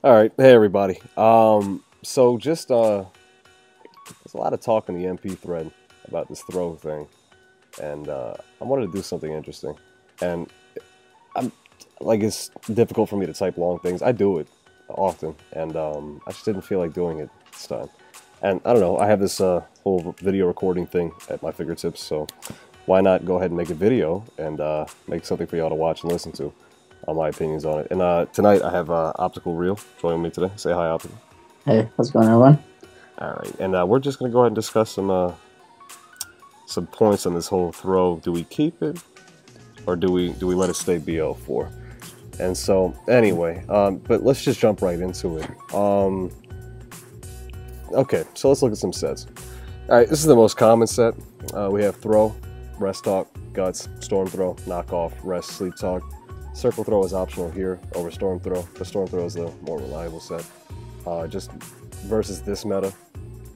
All right, hey everybody. So just there's a lot of talk in the MP thread about this throw thing, and I wanted to do something interesting. And I'm like, it's difficult for me to type long things. I do it often, and I just didn't feel like doing it this time. And I don't know, I have this whole video recording thing at my fingertips, so why not go ahead and make a video and make something for y'all to watch and listen to on my opinions on it. And tonight I have Optical Real joining me today. Say hi, Optical. Hey, how's it going, everyone? All right, and we're just gonna go ahead and discuss some points on this whole throw. Do we keep it, or do we let it stay BL4? And so anyway, but let's just jump right into it. Okay, so let's look at some sets. All right, this is the most common set. We have throw, rest talk, guts, storm throw, knock off, rest, sleep talk. Circle throw is optional here over storm throw. The storm throw is the more reliable set. Just versus this meta,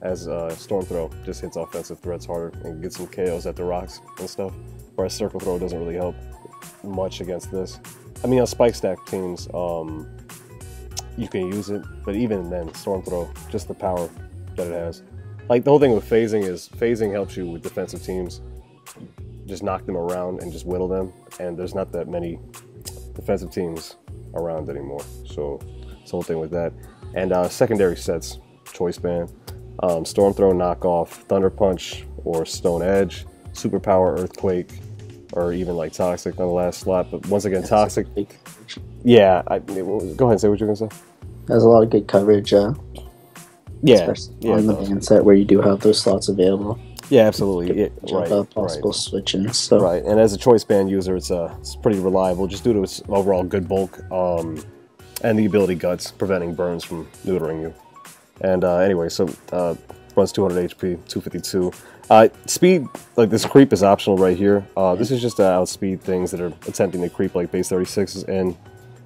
as storm throw just hits offensive threats harder and gets some KOs at the rocks and stuff. Whereas circle throw doesn't really help much against this. I mean, on spike stack teams, you can use it, but even then, storm throw, just the power that it has. Like, the whole thing with phasing is phasing helps you with defensive teams. Just knock them around and just whittle them, and there's not that many defensive teams around anymore. So it's the whole thing with that. And secondary sets, choice band, storm throw, knockoff, thunder punch, or stone edge, superpower, earthquake, or even like toxic on the last slot. But once again, toxic. Yeah, go ahead and say what you're gonna say. There's a lot of good coverage. Yeah, on the band set where you do have those slots available. Yeah, absolutely. Possible switching. So right, and as a choice band user, it's pretty reliable just due to its overall good bulk, and the ability guts, preventing burns from neutering you. And anyway, so runs 200 HP, 252. Speed, like this creep is optional right here. This is just to outspeed things that are attempting to creep like base 36s, and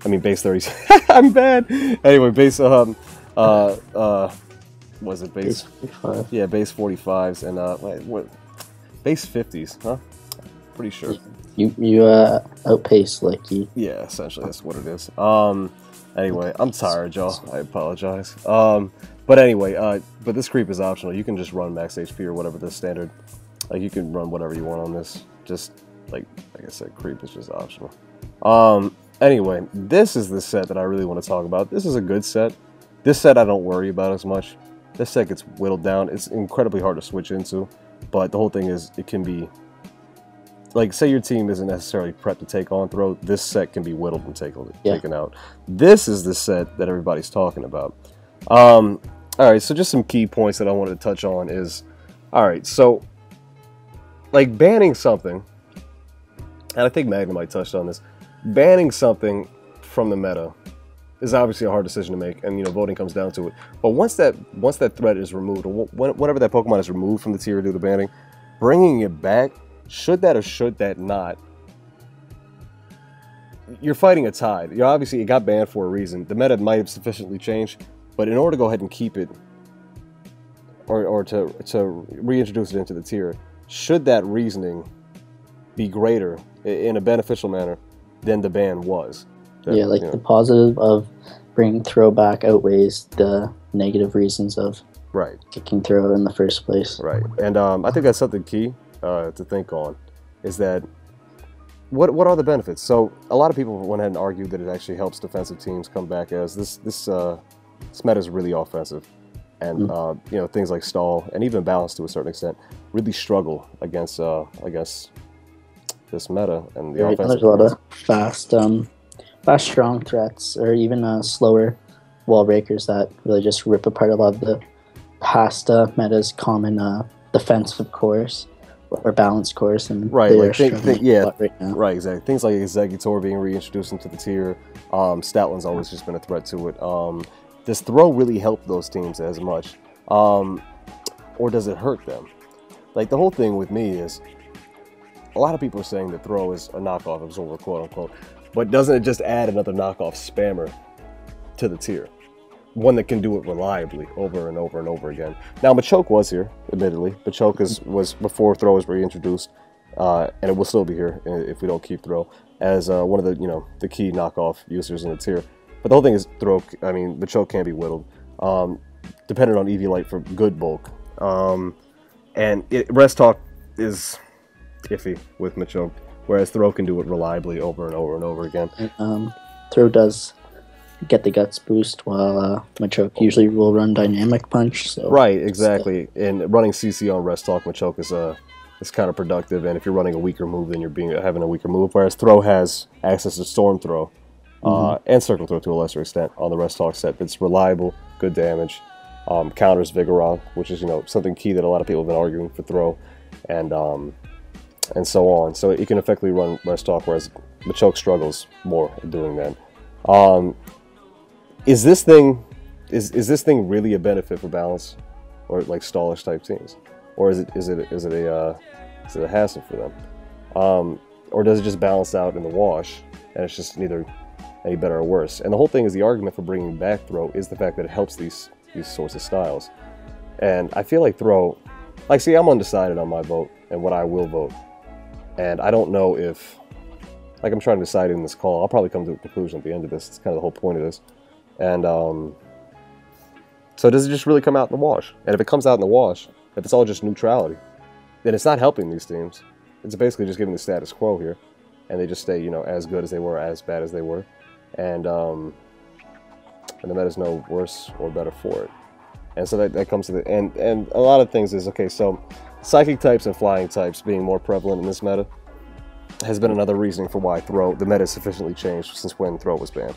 I mean base 30. I'm bad. Anyway, base was it base 45? Yeah, base 45s and what base 50s, huh? Pretty sure. You outpace like you. Yeah, essentially that's what it is. Anyway, I'm tired, y'all. I apologize. But anyway, but this creep is optional. You can just run max HP or whatever the standard. Like, you can run whatever you want on this. Just like I said, creep is just optional. Anyway, this is the set that I really want to talk about. This is a good set. This set I don't worry about as much. This set gets whittled down. It's incredibly hard to switch into, but the whole thing is it can be, like, say your team isn't necessarily prepped to take on throw, this set can be whittled and taken out. This is the set that everybody's talking about. All right, so just some key points that I wanted to touch on is, all right, so, like, banning something, and I think Magnum touched on this, banning something from the meta is obviously a hard decision to make, and voting comes down to it. But once that threat is removed, or whenever that Pokemon is removed from the tier due to banning, bringing it back, should that or should that not, you're fighting a tide. Obviously it got banned for a reason. The meta might have sufficiently changed, but in order to go ahead and keep it, or to reintroduce it into the tier, should that reasoning be greater in a beneficial manner than the ban was? Yeah, like the positive of bringing throw back outweighs the negative reasons of kicking throw in the first place. Right, and I think that's something key to think on, is that what are the benefits? So a lot of people went ahead and argued that it actually helps defensive teams come back, as this meta is really offensive, and things like stall and even balance to a certain extent really struggle against this meta and the offensive. There's a lot of fast strong threats, or even slower wall breakers that really just rip apart a lot of the past meta's common defensive cores or balanced cores. And right, like exactly. Things like Exeggutor being reintroduced into the tier. Statlin's always just been a threat to it. Does throw really help those teams as much, or does it hurt them? Like, the whole thing with me is, a lot of people are saying that throw is a knockoff absorber, quote unquote. But doesn't it just add another knockoff spammer to the tier? One that can do it reliably over and over and over again. Now, Machoke was here, admittedly. Machoke was before throw was reintroduced, and it will still be here if we don't keep throw, as one of the the key knockoff users in the tier. But the whole thing is Throh. I mean, Machoke can be whittled, dependent on EV Light for good bulk. And Rest Talk is iffy with Machoke, whereas Throh can do it reliably over and over and over again. Throh does get the guts boost, while Machoke usually will run dynamic punch. So right, exactly. And running CC on Rest Talk Machoke is kind of productive. And if you're running a weaker move, then you're having a weaker move. Whereas Throh has access to Storm Throw and Circle Throw to a lesser extent on the Rest Talk set. It's reliable, good damage, counters Vigoroth, which is something key that a lot of people have been arguing for Throw, and so on. So it can effectively run Rest Talk, whereas Machoke struggles more at doing that. Is this thing really a benefit for balance or like stallish type teams, or is it a hassle for them, or does it just balance out in the wash and it's just neither any better or worse? And the whole thing is, the argument for bringing back Throw is the fact that it helps these sorts of styles. And I feel like Throw, like, see, I'm undecided on my vote and what I will vote, and I don't know if, like, I'm trying to decide in this call. I'll probably come to a conclusion at the end of this. It's kind of the whole point of this. And so does it just really come out in the wash? And if it comes out in the wash, if it's all just neutrality, then it's not helping these teams. It's basically just giving the status quo here, and they just stay, as good as they were, as bad as they were, and the meta's no worse or better for it. And so that comes to the and a lot of things is, okay, so psychic types and flying types being more prevalent in this meta has been another reasoning for why the meta has sufficiently changed since when Throw was banned.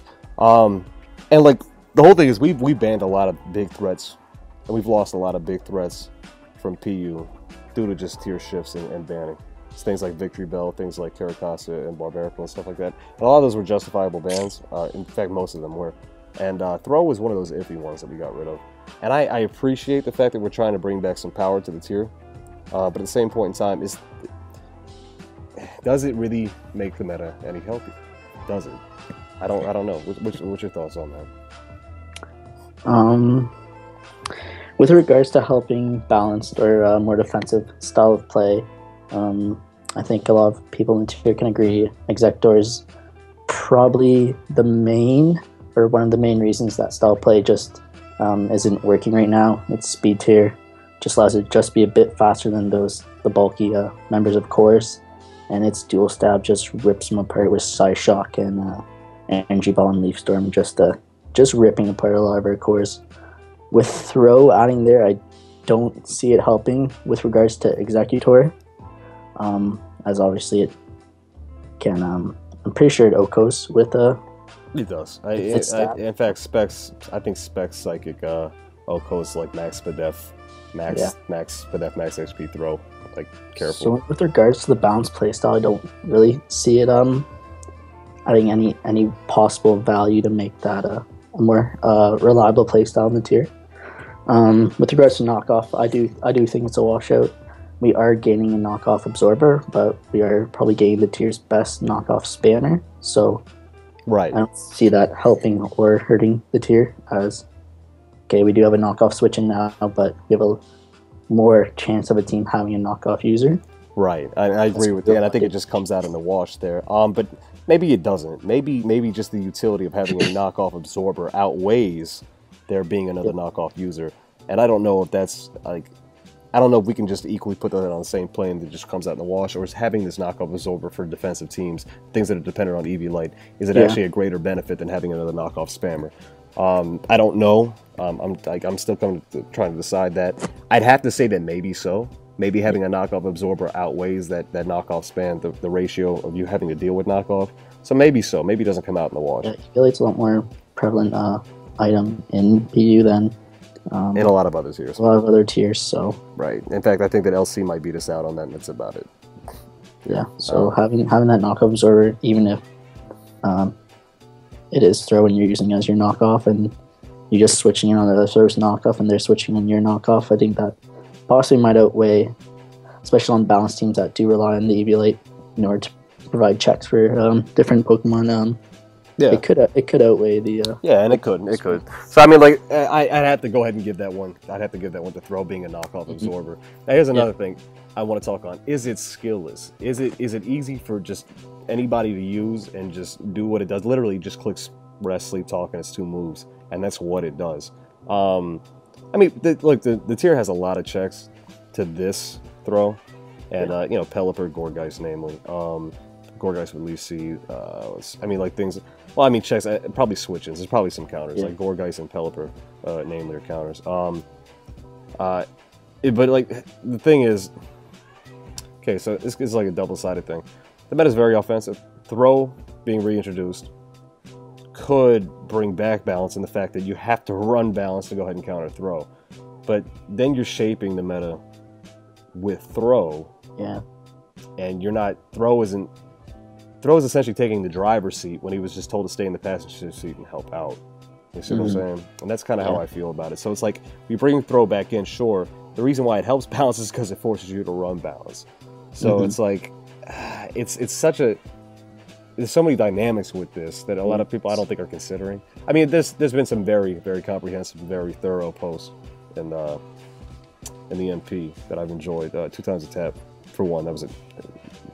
And like, the whole thing is, we banned a lot of big threats, and we've lost a lot of big threats from PU due to just tier shifts and banning. It's things like Victory Bell, things like Caracasa and Barbarical and stuff like that. And a lot of those were justifiable bans. In fact, most of them were. And Throw was one of those iffy ones that we got rid of. And I appreciate the fact that we're trying to bring back some power to the tier. But at the same point in time, does it really make the meta any healthier? Does it? I don't know. What's your thoughts on that? With regards to helping balanced or more defensive style of play, I think a lot of people in the tier can agree Exector is probably the main, or one of the main reasons that style of play just isn't working right now. Its speed tier just allows it to just be a bit faster than the bulky members of Chorus, and its dual stab just rips them apart with Psy Shock and Energy Ball and Leaf Storm, just ripping apart a lot of our cores. With Throw adding there, I don't see it helping with regards to Executor, as obviously it can. I'm pretty sure it OHKOs with It does. In fact, Specs. I think Specs Psychic OHKOs like Max Spadef, Max Spadef, Max HP Throw. Like, careful. So with regards to the balanced playstyle, I don't really see it adding any possible value to make that a more reliable playstyle in the tier. With regards to knockoff, I do think it's a washout. We are gaining a knockoff absorber, but we are probably getting the tier's best knockoff spanner. So right, I don't see that helping or hurting the tier. As okay, we do have a knockoff switch in now, but we have a more chance of a team having a knockoff user. Right, I agree with you, and I think it just comes out in the wash there. But maybe it doesn't. Maybe just the utility of having a knockoff absorber outweighs there being another knockoff user. And I don't know if that's like, I don't know if we can just equally put that on the same plane that just comes out in the wash, or is having this knockoff absorber for defensive teams, things that are dependent on EV Light, is it actually a greater benefit than having another knockoff spammer? I don't know. I'm still trying to decide that. I'd have to say that maybe so. Maybe having a knockoff absorber outweighs that knockoff spam, the ratio of you having to deal with knockoff. So maybe so. Maybe it doesn't come out in the wash. Yeah, I feel like it's a lot more prevalent item in PU than in a lot of other tiers. A lot of other tiers, so. Right. In fact, I think that LC might beat us out on that, and that's about it. Yeah, so having that knockoff absorber, even if it is Throw and you're using it as your knockoff, and you're just switching in on the other server's knockoff, and they're switching on your knockoff, I think that possibly might outweigh, especially on balanced teams that do rely on the EV Light in order to provide checks for different Pokemon. Yeah, it could outweigh the. Yeah, and it could. So I mean, like, I'd have to go ahead and give that one. I'd have to give that one to Throw being a knockoff absorber. Now, here's another thing I want to talk on: is it skillless? Is it easy for just anybody to use and just do what it does? Literally, just clicks rest, sleep, talk, and it's 2 moves, and that's what it does. I mean, look, the tier has a lot of checks to this throw, and you know, Pelipper, Gourgeist, namely. Gourgeist would at least see. I mean, like things. Well, I mean, checks. Probably switch-ins. There's probably some counters, like Gourgeist and Pelipper, namely, are counters. But like the thing is, okay, so this is like a double-sided thing. The meta is very offensive. Throw being reintroduced could bring back balance in the fact that you have to run balance to go ahead and counter throw. But then you're shaping the meta with throw. Yeah. And you're not, Throw is essentially taking the driver's seat when he was just told to stay in the passenger seat and help out. You see what I'm saying? And that's kind of how I feel about it. So it's like, we bring Throw back in, sure. The reason why it helps balance is because it forces you to run balance. So it's like, it's such a, there's so many dynamics with this that a lot of people I don't think are considering. I mean, there's been some very, very comprehensive, very thorough posts in the MP that I've enjoyed. 2 times a tap for one. That was a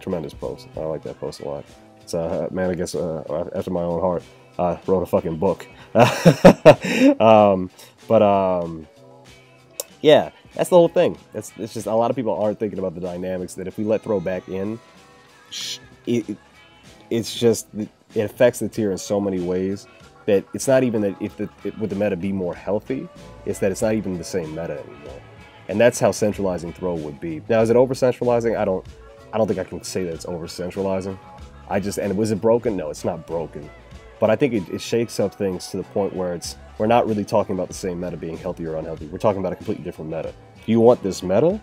tremendous post. I like that post a lot. It's man, I guess after my own heart. Wrote a fucking book. Yeah, that's the whole thing. It's just a lot of people aren't thinking about the dynamics that if we let Throw back in, it's just, it affects the tier in so many ways that it's not even that would the meta be more healthy, it's that it's not even the same meta anymore. And that's how centralizing Throw would be. Now, is it over-centralizing? I don't think I can say that it's over-centralizing. And was it broken? No, it's not broken. But I think it shakes up things to the point where we're not really talking about the same meta being healthy or unhealthy. We're talking about a completely different meta. Do you want this meta?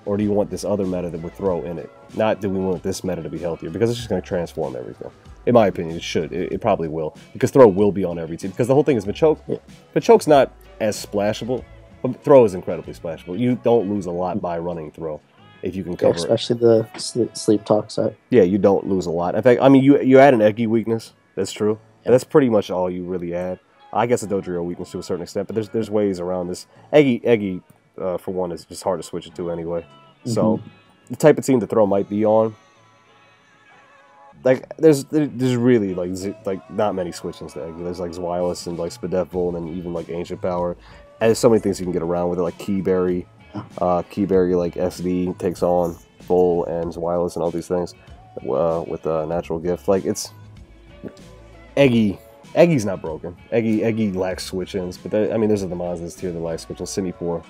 Or do you want this other meta that would Throw in it? Not do we want this meta to be healthier, because it's just going to transform everything. In my opinion, it should. It probably will. Because Throw will be on every team. Because the whole thing is Machoke. Machoke's not as splashable, but Throw is incredibly splashable. You don't lose a lot by running Throw if you can cover especially the sleep talk set. Yeah, you don't lose a lot. In fact, I mean, you add an Eggy weakness. That's true. And that's pretty much all you really add. I guess a Dodrio weakness to a certain extent, but there's ways around this. Eggy for one, is just hard to switch it to anyway. So the type of team that Throw might be on, like there's really like not many switch-ins to Eggy. There's like Zweilous and like Spadefvil, and then even like Ancient Power. And there's so many things you can get around with it, like Keyberry. Keyberry like SD takes on Full and Zweilous and all these things with Natural Gift. Like it's Eggy's not broken. Eggy lacks switch-ins, but I mean, those are the mons in this tier that lack switch-ins. Simipour,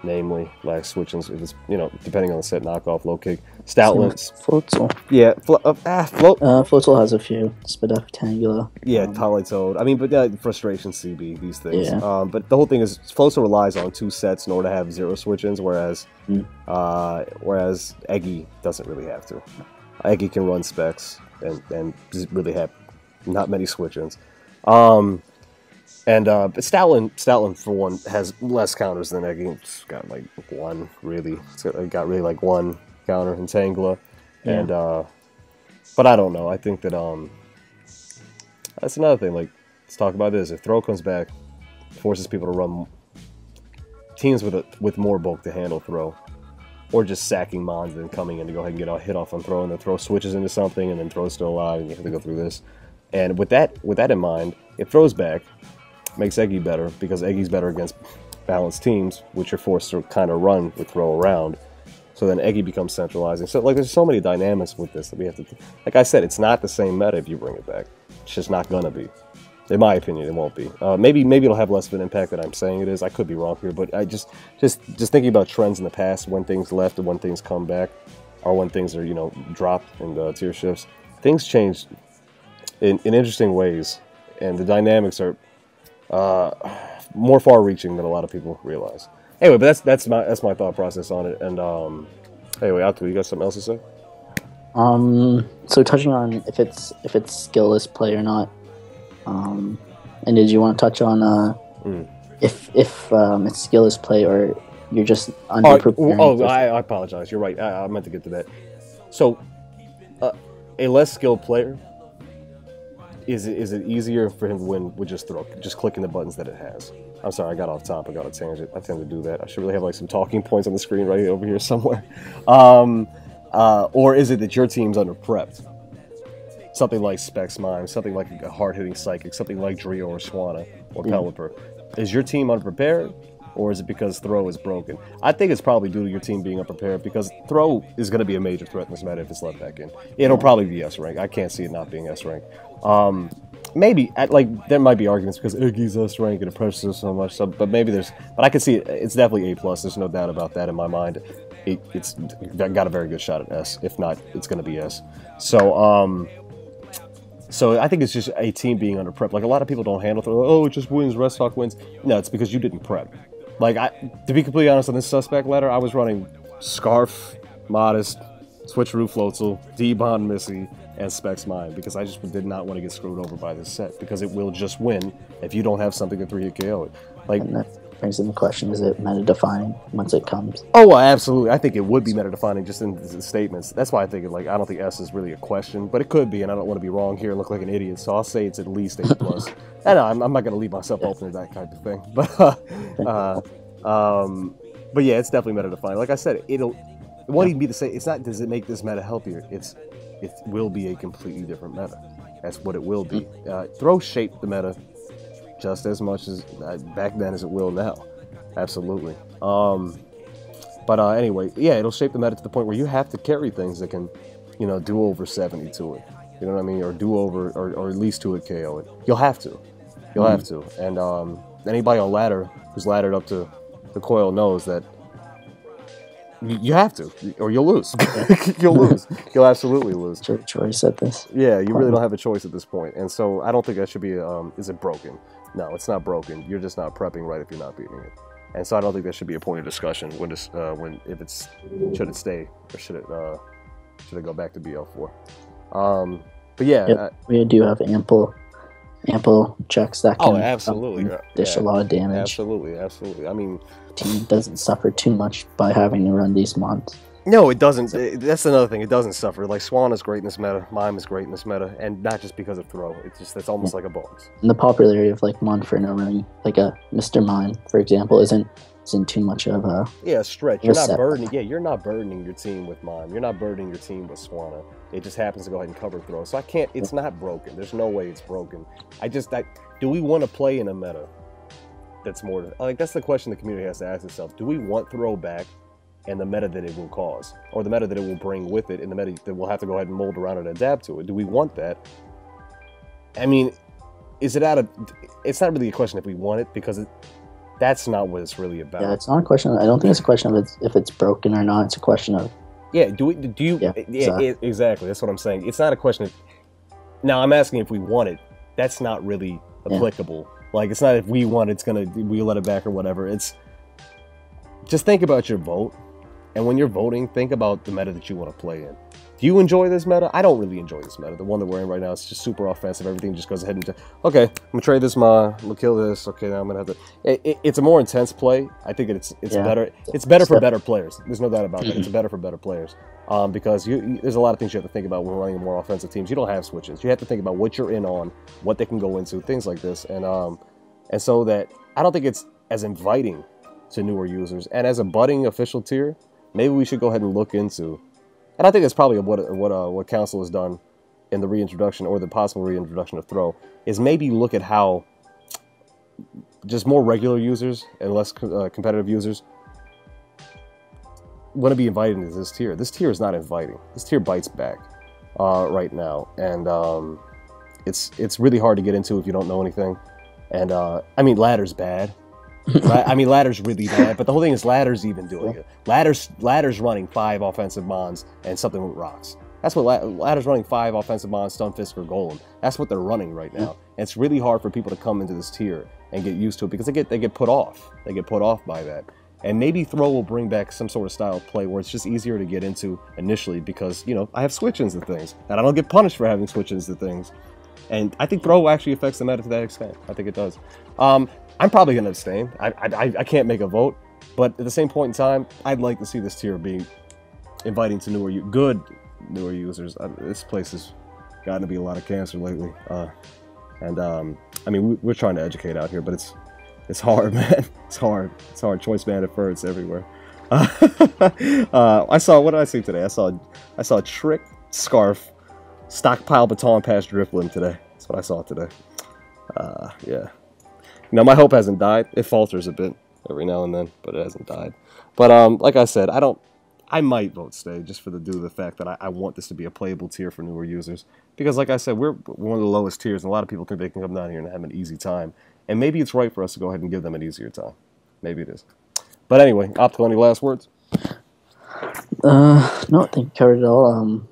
namely, lacks switch-ins. If it's, you know, depending on the set, knockoff, low kick. Stoutland. Floatzel. Yeah, Floatzel has a few. Spadef, Tangela. Yeah, Toad. I mean, but frustration CB, these things. Yeah. But the whole thing is, Floatzel relies on 2 sets in order to have 0 switch-ins, whereas Eggy doesn't really have to. Eggy can run specs and really have not many switch-ins. But Stoutland for one has less counters than Eggy. It's got like 1 really. It got really like 1 counter in Tangela. And but I don't know. I think that that's another thing. Like, let's talk about this. If Throw comes back, forces people to run teams with more bulk to handle Throw, or just sacking mons and then coming in to go ahead and get a hit off on Throw, and then Throw switches into something, and then Throw's still alive, and you have to go through this. And with that in mind, if Throw's back, makes Eggy better, because Eggy's better against balanced teams, which are forced to kind of run with Throw around. So then Eggy becomes centralizing. So like, there's so many dynamics with this that we have to. Like I said, it's not the same meta if you bring it back. It's just not gonna be. In my opinion, it won't be. Maybe it'll have less of an impact than I'm saying it is. I could be wrong here, but I just thinking about trends in the past, when things left and when things come back, or when things are, you know, dropped in tier shifts, things change in interesting ways, and the dynamics are more far-reaching than a lot of people realize. Anyway, but that's my thought process on it. And anyway, Alto, you got something else to say? So touching on if it's skillless play or not, and did you want to touch on if it's skillless play or you're just underpreparing? I apologize. You're right. I meant to get to that. So, a less skilled player, is it easier for him to win with just clicking the buttons that it has? I'm sorry, I got off topic, I got a tangent. I tend to do that. I should really have like some talking points on the screen right over here somewhere. Or is it that your team's under prepped? something like Specs Mime, something like a hard-hitting Psychic, something like Drio or Swanna or Pelipper. Is your team unprepared, or is it because Throh is broken? I think it's probably due to your team being unprepared, because Throh is going to be a major threat in this meta if it's let back in. It'll probably be S rank. I can't see it not being S rank. Maybe like there might be arguments because Iggy's S rank and it pressures us so much. But maybe but I can see it's definitely A+. There's no doubt about that in my mind. It's got a very good shot at S. If not, it's going to be S. So so I think it's just a team being under prep. Like a lot of people don't handle Throw. Oh, it just wins. Rest Talk wins. No, it's because you didn't prep. Like to be completely honest, on this suspect ladder, I was running Scarf, Modest, Switcheroo Floatzel, D-Bond Missy, and Specs Mine, because I just did not want to get screwed over by this set, because it will just win if you don't have something to 3-hit KO it. Like, and that brings in the question, is it meta-defining once it comes? Oh, well, absolutely. I think it would be meta-defining just in the statements. That's why I think I don't think S is really a question, but it could be, and I don't want to be wrong here and look like an idiot, so I'll say it's at least A+. And I'm not going to leave myself open to that type of thing. But yeah, it's definitely meta-defining. Like I said, it won't even be the same. It's not, does it make this meta healthier? It will be a completely different meta. That's what it will be. Throw shaped the meta just as much as back then as it will now. Absolutely. Anyway, yeah, it'll shape the meta to the point where you have to carry things that can, do over 70 to it. You know what I mean? Or do over, or at least 2-hit KO it. You'll have to. You'll have to. And anybody on ladder who's laddered up to the coil knows that you have to, or you'll lose. You'll lose. You'll absolutely lose. Choice at this. Yeah, you really don't have a choice at this point. And so I don't think that should be, is it broken? No, it's not broken. You're just not prepping right if you're not beating it. And so I don't think that should be a point of discussion should it stay or should it go back to BL4. But yeah. Yep, we do have ample checks that can absolutely dish a lot of damage. Absolutely. I mean, team doesn't suffer too much by having to run these mods. No, it doesn't. That's another thing. It doesn't suffer. Like Swan is great in this meta. Mime is great in this meta, and not just because of Throw. It's almost like a bonus. And the popularity of like Monferno running like a Mr. Mime, for example, isn't too much of a stretch. You're not burdening. Yeah, you're not burdening your team with Mime. You're not burdening your team with Swanna. It just happens to go ahead and cover Throw. So I can't. It's not broken. There's no way it's broken. Do we want to play in a meta that's more like, that's the question the community has to ask itself. Do we want Throw back and the meta that it will cause, or the meta that it will bring with it, and the meta that we'll have to go ahead and mold around and adapt to it? Do we want that? I mean, it's not really a question if we want it, because that's not what it's really about. Yeah, it's not a question. I don't think it's a question of if it's broken or not. It's a question of exactly. That's what I'm saying. It's not a question of, now I'm asking if we want it. That's not really applicable. Like, it's not if we want it, we let it back or whatever. It's just think about your vote. And when you're voting, think about the meta that you want to play in. Do you enjoy this meta? I don't really enjoy this meta. The one that we're in right now is just super offensive. Everything just goes ahead and okay, I'm gonna trade this I'm gonna kill this. Okay, now I'm gonna have to. It's a more intense play. I think it's better. It's better for better players. There's no doubt about that. It's better for better players. Because there's a lot of things you have to think about when running more offensive teams. You don't have switches. You have to think about what you're in on, what they can go into, things like this, and so that I don't think it's as inviting to newer users. And as a budding official tier, maybe we should go ahead and look into. And I think that's probably what Council has done in the reintroduction, or the possible reintroduction of Throw, is maybe look at how just more regular users and less competitive users want to be invited into this tier. This tier is not inviting. This tier bites back right now, and it's really hard to get into if you don't know anything. And I mean, ladder's bad. I mean, ladder's really bad, but the whole thing is ladder's even doing it. Ladder's running 5 offensive mons and something with rocks. That's what ladder's running 5 offensive mons, Stunfisk, or Golem. That's what they're running right now. And it's really hard for people to come into this tier and get used to it, because they get put off. They get put off by that. And maybe Throw will bring back some sort of style of play where it's just easier to get into initially, because I have switch-ins to things, and I don't get punished for having switch-ins to things. And I think Throw actually affects the meta to that extent. I think it does. I'm probably going to abstain. I can't make a vote, but at the same point in time, I'd like to see this tier being inviting to newer users. This place has gotten to be a lot of cancer lately, I mean, we're trying to educate out here, but it's hard, man. It's hard. Choice banded furs everywhere. What did I see today? I saw Trick, Scarf, stockpile baton pass dribbling today. That's what I saw today. Yeah. You know, my hope hasn't died. It falters a bit every now and then, but it hasn't died. But like I said, I might vote stay just for the due to the fact that I want this to be a playable tier for newer users. Because like I said, we're one of the lowest tiers, and a lot of people think they can come down here and have an easy time. And maybe it's right for us to go ahead and give them an easier time. Maybe it is. But anyway, Optical, any last words? No, I think you covered it all.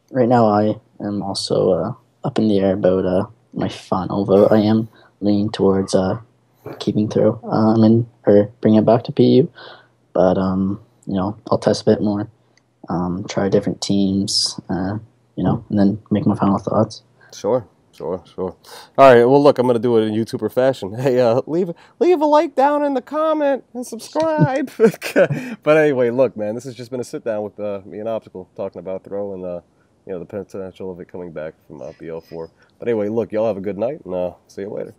Right now I am also up in the air about my final vote. I am leaning towards keeping Through. Or bringing it back to PU. But you know, I'll test a bit more, try different teams, you know, and then make my final thoughts. Sure. All right. Well, look, I'm gonna do it in YouTuber fashion. Hey, leave a like down in the comment and subscribe. But anyway, look, man, this has just been a sit down with me and Optical talking about Throw and you know, the potential of it coming back from BL4. But anyway, look, y'all have a good night, and see you later.